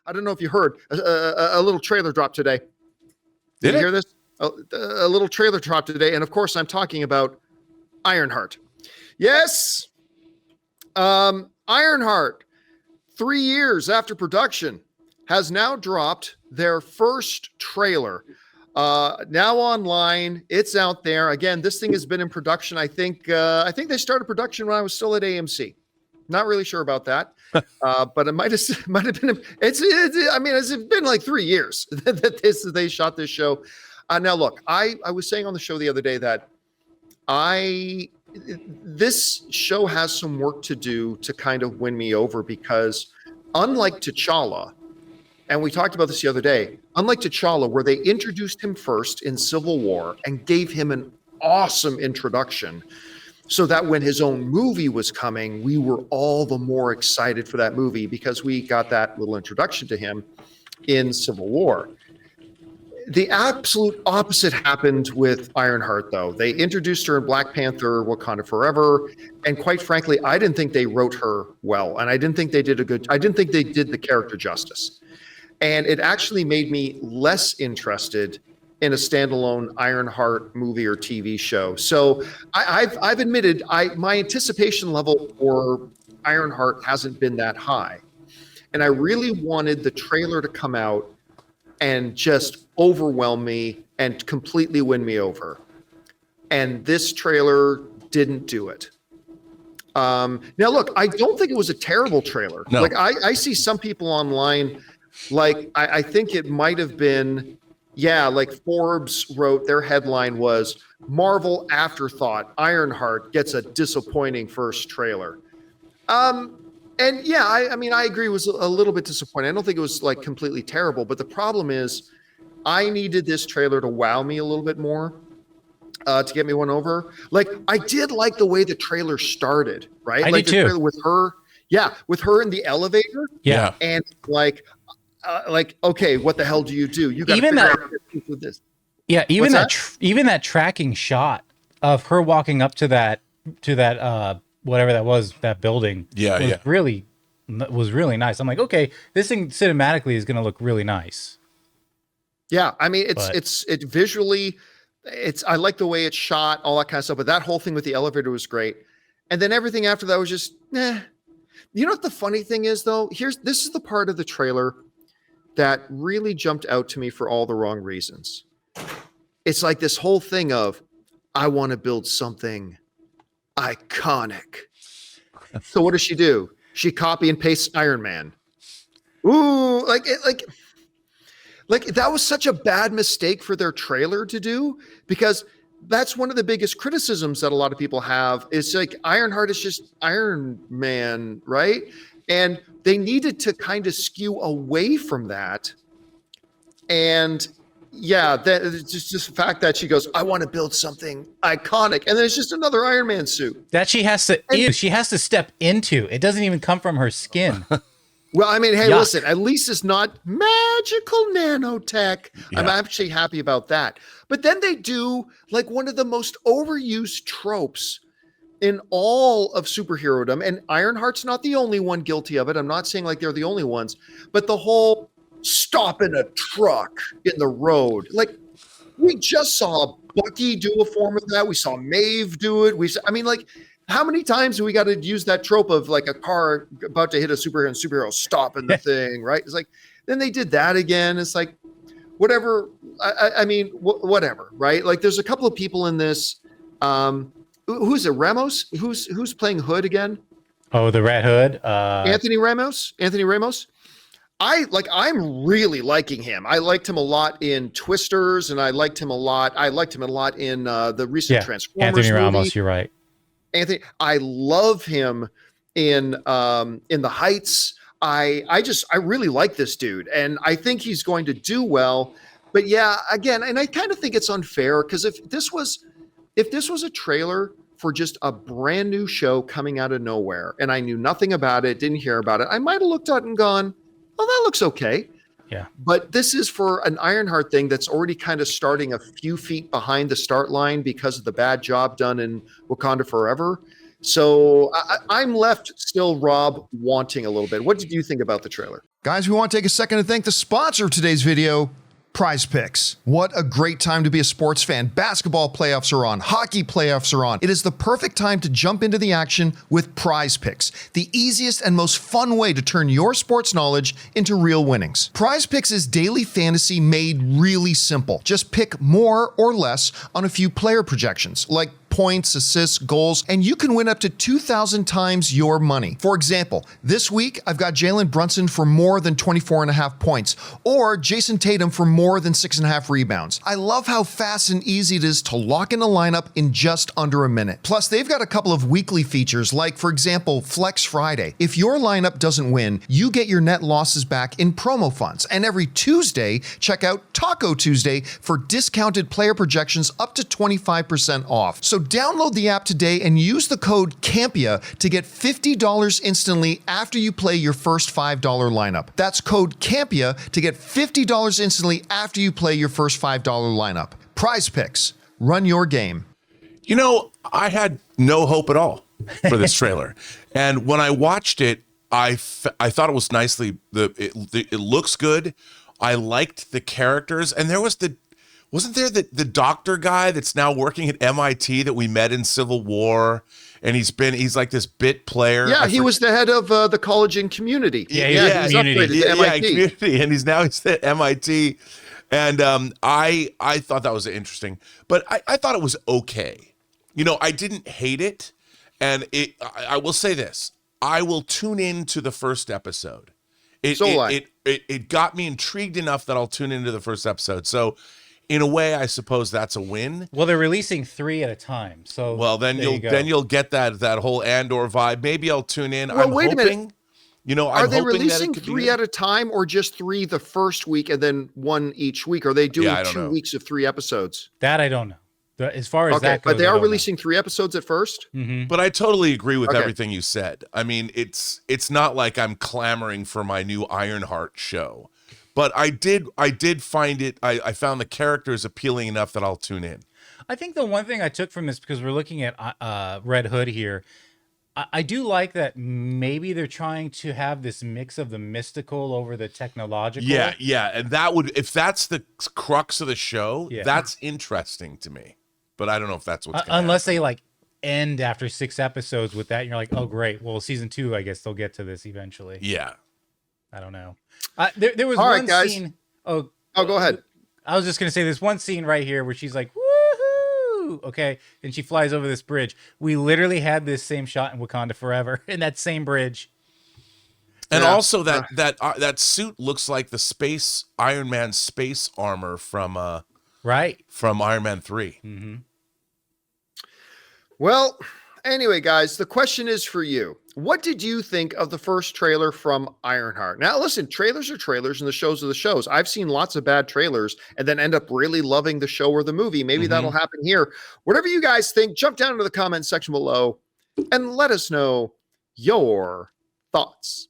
I don't know if you heard a little trailer drop today. Did you hear this? A little trailer drop today. And of course, I'm talking about Ironheart. Yes. Ironheart, 3 years after production, has now dropped their first trailer. Now online, it's out there. Again, this thing has been in production. I think they started production when I was still at AMC. Not really sure about that, but it might have been. It's been like 3 years that they shot this show. Now, look, I was saying on the show the other day that this show has some work to do to kind of win me over, because unlike T'Challa, and we talked about this the other day, unlike T'Challa, where they introduced him first in Civil War and gave him an awesome introduction, so that when his own movie was coming, we were all the more excited for that movie because we got that little introduction to him in Civil War. The absolute opposite happened with Ironheart, though. They introduced her in Black Panther, Wakanda Forever, and quite frankly, I didn't think they wrote her well, and I didn't think they did the character justice. And it actually made me less interested in a standalone Ironheart movie or TV show. So I've admitted my anticipation level for Ironheart hasn't been that high. And I really wanted the trailer to come out and just overwhelm me and completely win me over. And this trailer didn't do it. Now, look, I don't think it was a terrible trailer. No. Like I see some people online, like I think it might have been, like Forbes wrote, their headline was Marvel Afterthought, Ironheart gets a disappointing first trailer. And yeah, I agree, it was a little bit disappointing. I don't think it was like completely terrible, but the problem is I needed this trailer to wow me a little bit more, to get me one over. Like, I did like the way the trailer started, right? I like did the too. trailer with her in the elevator. Yeah. And like, okay, what the hell do? You got to figure out with this. Yeah, even that tracking shot of her walking up to that whatever that was, that building. Was really nice. I'm like, okay, this thing cinematically is going to look really nice. Yeah, I mean, it's visually, I like the way it's shot, all that kind of stuff. But that whole thing with the elevator was great, and then everything after that was just, You know what the funny thing is, though? This is the part of the trailer that really jumped out to me for all the wrong reasons. It's like this whole thing of, I want to build something iconic. So what does she do? She copy and pastes Iron Man. Ooh, like that was such a bad mistake for their trailer to do, because that's one of the biggest criticisms that a lot of people have. Is like Ironheart is just Iron Man, right? And they needed to kind of skew away from that. And yeah, it's just the fact that she goes, I want to build something iconic, and then it's just another Iron Man suit that she has to step into. It doesn't even come from her skin. Well, I mean, hey, Yuck. Listen, at least it's not magical nanotech. Yeah. I'm actually happy about that. But then they do like one of the most overused tropes in all of superherodom, and Ironheart's not the only one guilty of it. I'm not saying like they're the only ones, but the whole stopping a truck in the road. Like, we just saw Bucky do a form of that. We saw Maeve do it. How many times do we got to use that trope of like a car about to hit a superhero and superhero stopping the thing, right? It's like, then they did that again. It's like, whatever. Whatever, right? Like, there's a couple of people in this. Who's it? Ramos? Who's playing Hood again? Oh, the Red Hood. Anthony Ramos. I'm really liking him. I liked him a lot in Twisters, and I liked him a lot in the recent Transformers Anthony movie. Ramos, you're right. Anthony, I love him in The Heights. I really like this dude, and I think he's going to do well. But yeah, again, and I kind of think it's unfair, because if this was a trailer for just a brand new show coming out of nowhere, and I knew nothing about it, didn't hear about it, I might have looked at it and gone, oh, that looks okay. Yeah. But this is for an Ironheart thing that's already kind of starting a few feet behind the start line because of the bad job done in Wakanda Forever. So I'm left still, Rob, wanting a little bit. What did you think about the trailer? Guys, we want to take a second to thank the sponsor of today's video, PrizePicks. What a great time to be a sports fan. Basketball playoffs are on. Hockey playoffs are on. It is the perfect time to jump into the action with PrizePicks, the easiest and most fun way to turn your sports knowledge into real winnings. PrizePicks is daily fantasy made really simple. Just pick more or less on a few player projections, like points, assists, goals, and you can win up to 2,000 times your money. For example, this week, I've got Jalen Brunson for more than 24.5 points, or Jason Tatum for more than 6.5 rebounds. I love how fast and easy it is to lock in a lineup in just under a minute. Plus, they've got a couple of weekly features, like, for example, Flex Friday. If your lineup doesn't win, you get your net losses back in promo funds. And every Tuesday, check out Taco Tuesday for discounted player projections up to 25% off. So download the app today and use the code Campea to get $50 instantly after you play your first $5 lineup. That's code Campea to get $50 instantly after you play your first $5 lineup. PrizePicks, run your game. You know, I had no hope at all for this trailer. And when I watched it, I thought it was nicely, it looks good. I liked the characters, and wasn't there the doctor guy that's now working at MIT that we met in Civil War, and he's like this bit player. Yeah, he was the head of the college and community. Yeah, he's upgraded to MIT. Community, and he's at MIT, and I thought that was interesting, but I thought it was okay. You know, I didn't hate it, and I will say this: I will tune in to the first episode. It got me intrigued enough that I'll tune into the first episode. So, in a way, I suppose that's a win. Well, they're releasing 3 at a time, so then you'll get that whole Andor vibe. Maybe I'll tune in. Well, wait a minute. You know, are they releasing 3 at a time, or just 3 the first week and then 1 each week? Are they doing 2 weeks of 3 episodes? That I don't know. As far as that goes, but they are releasing 3 episodes at first. Mm-hmm. But I totally agree with everything you said. I mean, it's not like I'm clamoring for my new Ironheart show. But I did find it, I found the characters appealing enough that I'll tune in. I think the one thing I took from this, because we're looking at Red Hood here, I do like that maybe they're trying to have this mix of the mystical over the technological. Yeah. And that would, if that's the crux of the show, that's interesting to me. But I don't know if that's what's going unless they like end after 6 episodes with that, and you're like, oh, great. Well, season 2, I guess they'll get to this eventually. Yeah. I don't know. There was all one right, guys. scene. Oh, go ahead. I was just going to say, there's one scene right here where she's like, woohoo, okay, and she flies over this bridge. We literally had this same shot in Wakanda Forever, in that same bridge. And also that suit looks like the Iron Man space armor from Iron Man 3. Mm-hmm. Well, anyway, guys, the question is for you. What did you think of the first trailer from Ironheart? Now, listen, trailers are trailers and the shows are the shows. I've seen lots of bad trailers and then end up really loving the show or the movie. Maybe that'll happen here. Whatever you guys think, jump down to the comment section below and let us know your thoughts.